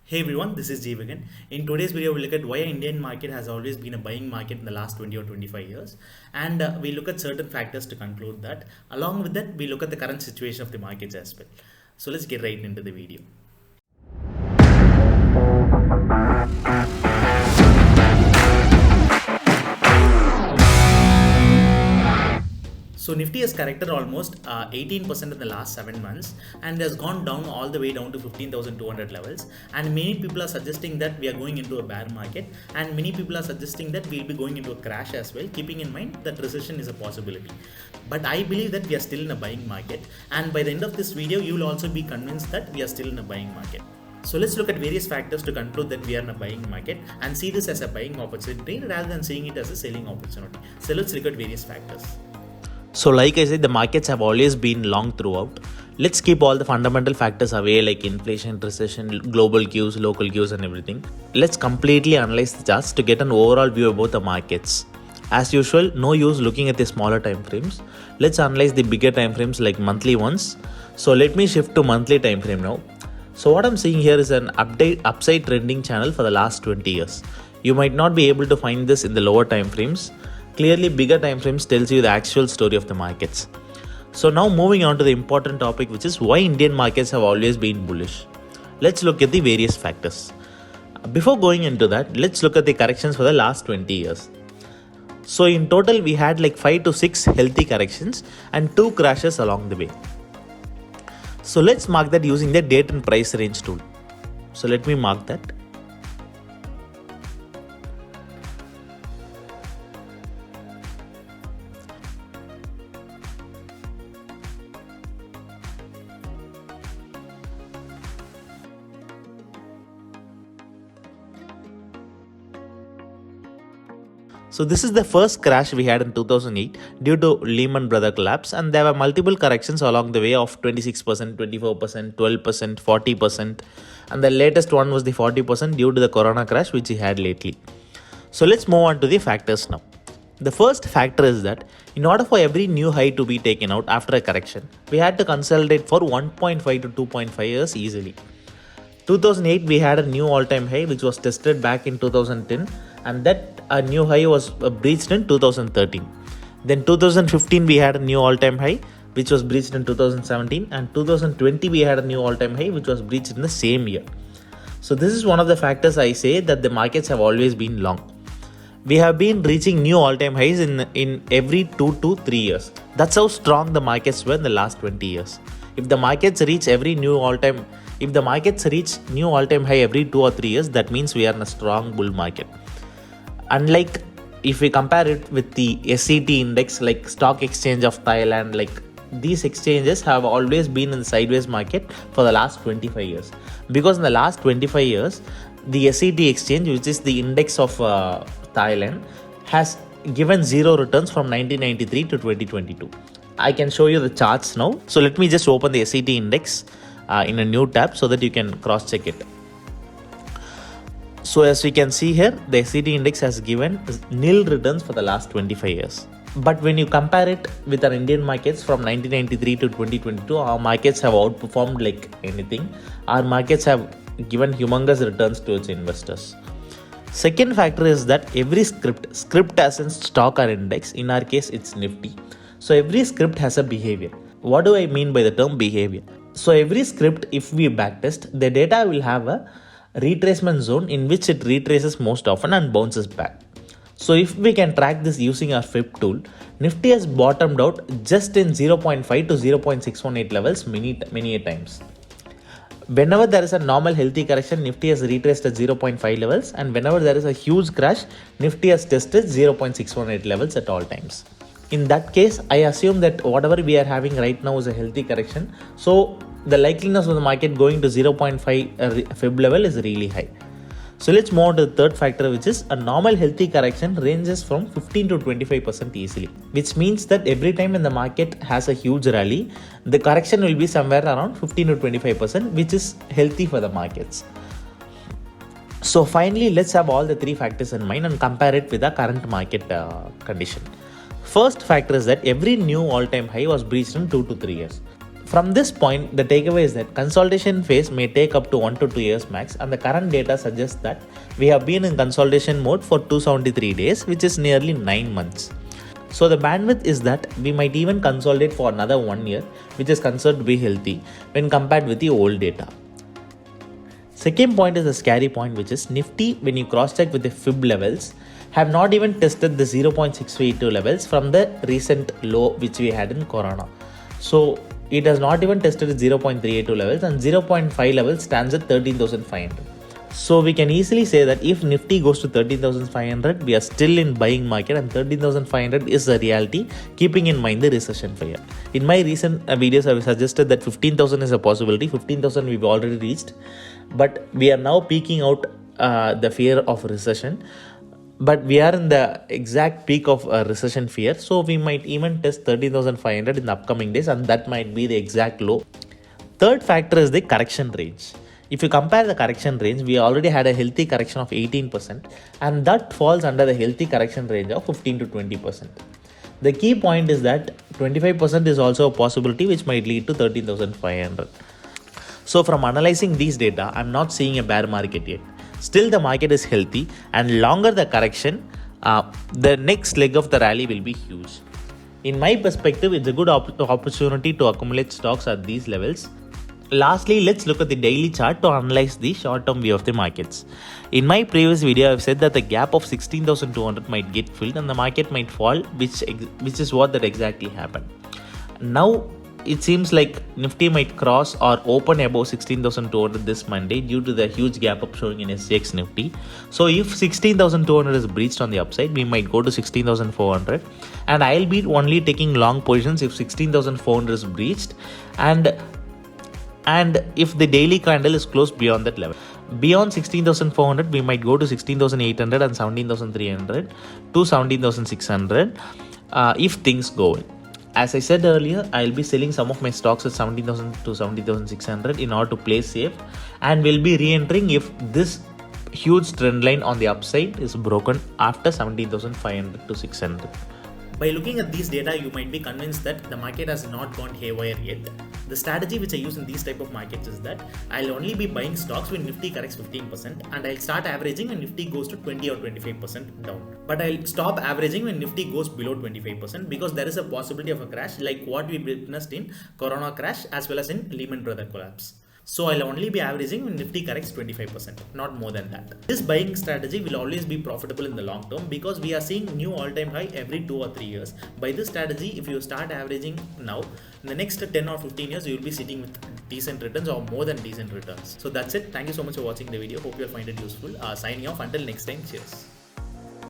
Hey everyone, this is Jeevakan. In today's video, we'll look at why Indian market has always been a buying market in the last 20 or 25 years. And we look at certain factors to conclude that. Along with that, we look at the current situation of the markets as well. So let's get right into the video. So Nifty has corrected almost 18% in the last 7 months and has gone down all the way down to 15,200 levels. And many people are suggesting that we are going into a bear market, and many people are suggesting that we'll be going into a crash as well, keeping in mind that recession is a possibility. But I believe that we are still in a buying market, and by the end of this video, you will also be convinced that we are still in a buying market. So let's look at various factors to conclude that we are in a buying market and see this as a buying opportunity rather than seeing it as a selling opportunity. So let's look at various factors. So like I said, the markets have always been long throughout. Let's keep all the fundamental factors away like inflation, recession, global cues, local cues and everything. Let's completely analyze the charts to get an overall view about the markets. As usual, no use looking at the smaller time frames. Let's analyze the bigger time frames like monthly ones. So let me shift to monthly time frame now. So what I'm seeing here is an upside trending channel for the last 20 years. You might not be able to find this in the lower time frames. Clearly, bigger time frames tells you the actual story of the markets. So now moving on to the important topic, which is why Indian markets have always been bullish. Let's look at the various factors. Before going into that, let's look at the corrections for the last 20 years. So in total, we had like 5 to 6 healthy corrections and 2 crashes along the way. So let's mark that using the date and price range tool. So let me mark that. So this is the first crash we had in 2008 due to Lehman Brothers collapse, and there were multiple corrections along the way of 26%, 24%, 12%, 40%, and the latest one was the 40% due to the corona crash which we had lately. So let's move on to the factors now. The first factor is that in order for every new high to be taken out after a correction, we had to consolidate for 1.5 to 2.5 years easily. 2008 we had a new all-time high which was tested back in 2010, and that a new high was breached in 2013. Then 2015 we had a new all-time high which was breached in 2017, and 2020 we had a new all-time high which was breached in the same year. So this is one of the factors I say that the markets have always been long. We have been reaching new all-time highs in every 2 to 3 years. That's how strong the markets were in the last 20 years. If the markets reach new all-time high every 2 or 3 years, that means we are in a strong bull market. Unlike if we compare it with the SET index, like Stock Exchange of Thailand, like these exchanges have always been in the sideways market for the last 25 years. Because in the last 25 years, the SET exchange, which is the index of Thailand, has given zero returns from 1993 to 2022. I can show you the charts now. So let me just open the SET index in a new tab so that you can cross check it. So as we can see here, the SET index has given nil returns for the last 25 years. But when you compare it with our Indian markets from 1993 to 2022, our markets have outperformed like anything. Our markets have given humongous returns to its investors. Second factor is that every script as in stock or index, in our case it's Nifty. So every script has a behavior. What do I mean by the term behavior? So every script, if we backtest, the data will have a retracement zone in which it retraces most often and bounces back. So if we can track this using our FIB tool, Nifty has bottomed out just in 0.5 to 0.618 levels many times. Whenever there is a normal healthy correction, Nifty has retraced at 0.5 levels, and whenever there is a huge crash, Nifty has tested 0.618 levels at all times. In that case, I assume that whatever we are having right now is a healthy correction. So the likeliness of the market going to 0.5 fib level is really high. So let's move on to the third factor, which is a normal healthy correction ranges from 15 to 25% easily, which means that every time when the market has a huge rally, the correction will be somewhere around 15 to 25%, which is healthy for the markets. So finally, let's have all the three factors in mind and compare it with the current market condition. First factor is that every new all-time high was breached in 2 to 3 years. From this point, the takeaway is that consolidation phase may take up to 1 to 2 years max, and the current data suggests that we have been in consolidation mode for 273 days, which is nearly 9 months. So the bandwidth is that we might even consolidate for another 1 year, which is considered to be healthy when compared with the old data. Second point is the scary point, which is Nifty, when you cross check with the fib levels, have not even tested the 0.682 levels from the recent low which we had in Corona. So it has not even tested the 0.382 levels, and 0.5 level stands at 13,500. So we can easily say that if Nifty goes to 13,500, we are still in buying market, and 13,500 is the reality, keeping in mind the recession fear. In my recent videos, I have suggested that 15,000 is a possibility. 15,000 we've already reached, but we are now peaking out the fear of recession. But we are in the exact peak of recession fear, so we might even test 13,500 in the upcoming days, and that might be the exact low. Third factor is the correction range. If you compare the correction range, we already had a healthy correction of 18%, and that falls under the healthy correction range of 15 to 20%. The key point is that 25% is also a possibility, which might lead to 13,500. So from analyzing these data, I'm not seeing a bear market yet. Still, the market is healthy, and longer the correction, the next leg of the rally will be huge. In my perspective, it's a good opportunity to accumulate stocks at these levels. Lastly, let's look at the daily chart to analyze the short-term view of the markets. In my previous video, I've said that the gap of 16,200 might get filled and the market might fall, which is what that exactly happened. Now, it seems like Nifty might cross or open above 16,200 this Monday due to the huge gap up showing in SGX Nifty. So if 16,200 is breached on the upside, we might go to 16,400, and I'll be only taking long positions if 16,400 is breached, and if the daily candle is closed beyond that level. Beyond 16,400, we might go to 16,800 and 17,300 to 17,600 if things go well. As I said earlier, I'll be selling some of my stocks at 17,000 to 17,600 in order to play safe, and will be re-entering if this huge trend line on the upside is broken after 17,500 to 600. By looking at these data, you might be convinced that the market has not gone haywire yet. The strategy which I use in these type of markets is that I'll only be buying stocks when Nifty corrects 15%, and I'll start averaging when Nifty goes to 20 or 25% down. But I'll stop averaging when Nifty goes below 25%, because there is a possibility of a crash like what we witnessed in Corona crash as well as in Lehman Brothers collapse. So I'll only be averaging when Nifty corrects 25%, not more than that. This buying strategy will always be profitable in the long term, because we are seeing new all-time high every 2 or 3 years. By this strategy, if you start averaging now, in the next 10 or 15 years, you will be sitting with decent returns or more than decent returns. So that's it. Thank you so much for watching the video. Hope you'll find it useful. Signing off until next time. Cheers.